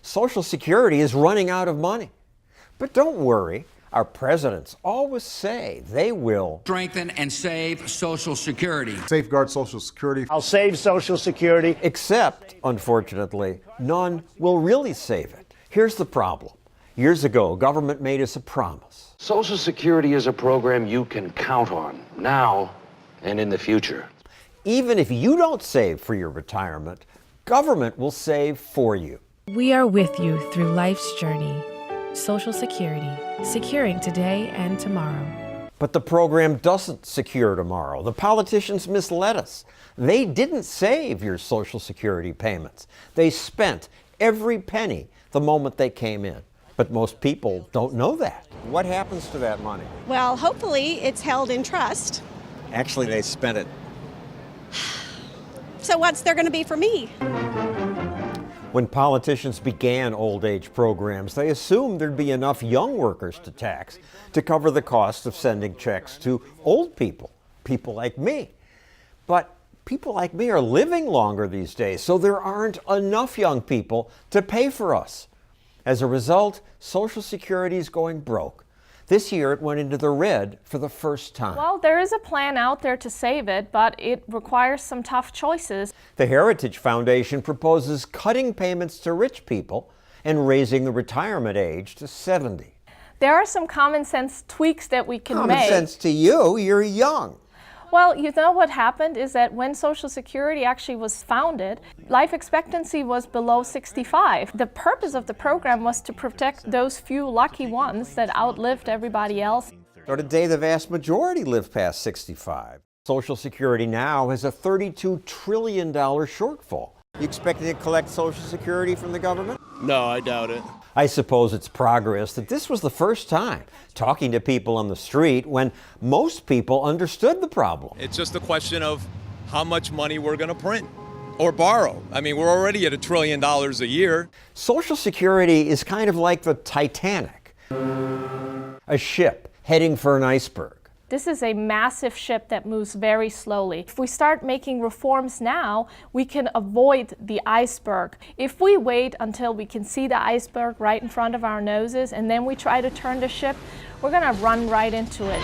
Social Security is running out of money. But don't worry, our presidents always say they will strengthen and save Social Security. Safeguard Social Security. I'll save Social Security. Except, unfortunately, none will really save it. Here's the problem. Years ago, government made us a promise. Social Security is a program you can count on, now and in the future. Even if you don't save for your retirement, government will save for you. We are with you through life's journey. Social Security, securing today and tomorrow. But the program doesn't secure tomorrow. The politicians misled us. They didn't save your Social Security payments. They spent every penny the moment they came in. But most people don't know that. What happens to that money? Well, hopefully it's held in trust. Actually, they spent it. So what's there going to be for me? When politicians began old age programs, they assumed there'd be enough young workers to tax to cover the cost of sending checks to old people, people like me. But people like me are living longer these days, so there aren't enough young people to pay for us. As a result, Social Security is going broke. This year it went into the red for the first time. Well, there is a plan out there to save it, but it requires some tough choices. The Heritage Foundation proposes cutting payments to rich people and raising the retirement age to 70. There are some common sense tweaks that we can Common make. sense to you, you're young. Well, you know what happened is that when Social Security actually was founded, life expectancy was below 65. The purpose of the program was to protect those few lucky ones that outlived everybody else. So today the vast majority live past 65. Social Security now has a $32 trillion shortfall. You expecting to collect Social Security from the government? No, I doubt it. I suppose it's progress that this was the first time talking to people on the street when most people understood the problem. It's just a question of how much money we're going to print or borrow. I mean, we're already at $1 trillion a year. Social Security is kind of like the Titanic, a ship heading for an iceberg. This is a massive ship that moves very slowly. If we start making reforms now, we can avoid the iceberg. If we wait until we can see the iceberg right in front of our noses and then we try to turn the ship, we're going to run right into it.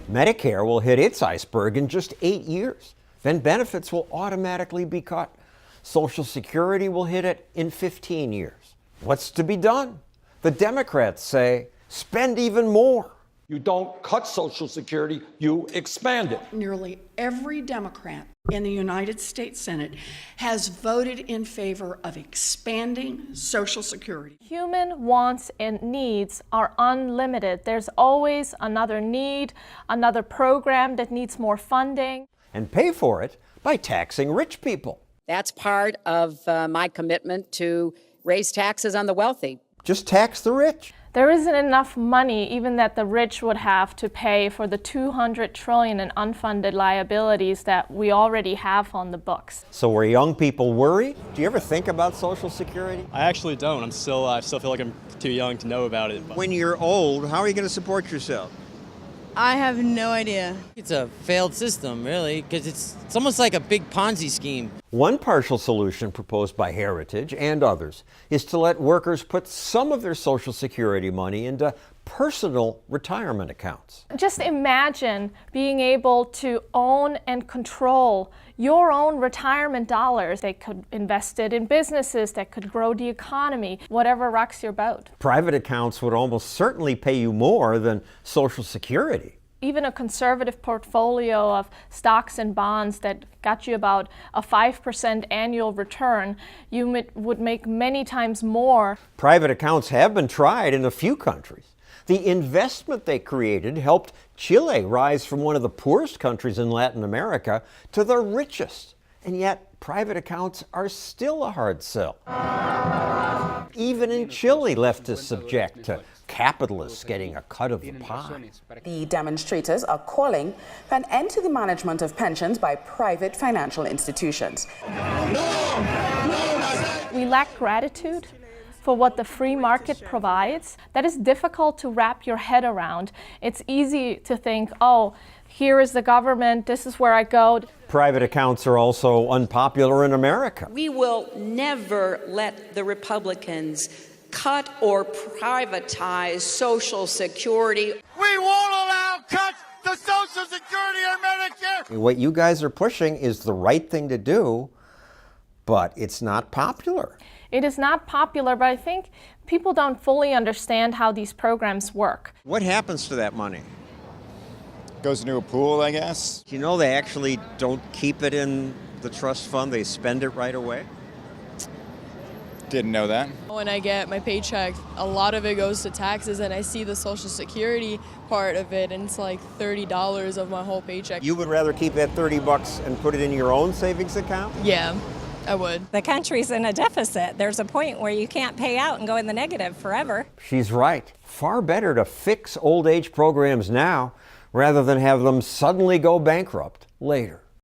Medicare will hit its iceberg in just 8 years. Then benefits will automatically be cut. Social Security will hit it in 15 years. What's to be done? The Democrats say, spend even more. You don't cut Social Security, you expand it. Nearly every Democrat in the United States Senate has voted in favor of expanding Social Security. Human wants and needs are unlimited. There's always another need, another program that needs more funding. And pay for it by taxing rich people. That's part of my commitment to raise taxes on the wealthy. Just tax the rich. There isn't enough money even that the rich would have to pay for the $200 trillion in unfunded liabilities that we already have on the books. So where young people worry, do you ever think about Social Security? I actually don't. I still feel like I'm too young to know about it. When you're old, how are you going to support yourself? I have no idea. It's a failed system, really, because it's almost like a big Ponzi scheme. One partial solution proposed by Heritage and others is to let workers put some of their Social Security money into personal retirement accounts. Just imagine being able to own and control your own retirement dollars. They could invest it in businesses that could grow the economy, whatever rocks your boat. Private accounts would almost certainly pay you more than Social Security. Even a conservative portfolio of stocks and bonds that got you about a 5% annual return, you would make many times more. Private accounts have been tried in a few countries. The investment they created helped Chile rise from one of the poorest countries in Latin America to the richest. And yet, private accounts are still a hard sell. Even in Chile, leftists subject to capitalists getting a cut of the pie. The demonstrators are calling for an end to the management of pensions by private financial institutions. We lack gratitude for what the free market provides. That is difficult to wrap your head around. It's easy to think, oh, Here is the government, this is where I go. Private accounts are also unpopular in America. We will never let the Republicans cut or privatize Social Security. We won't allow cuts to Social Security or Medicare. What you guys are pushing is the right thing to do, but it's not popular. It is not popular, but I think people don't fully understand how these programs work. What happens to that money? Goes into a pool, I guess. Do you know they actually don't keep it in the trust fund? They spend it right away? Didn't know that. When I get my paycheck, a lot of it goes to taxes, and I see the Social Security part of it, and it's like $30 of my whole paycheck. You would rather keep that $30 and put it in your own savings account? Yeah, I would. The country's in a deficit. There's a point where you can't pay out and go in the negative forever. She's right. Far better to fix old age programs now rather than have them suddenly go bankrupt later.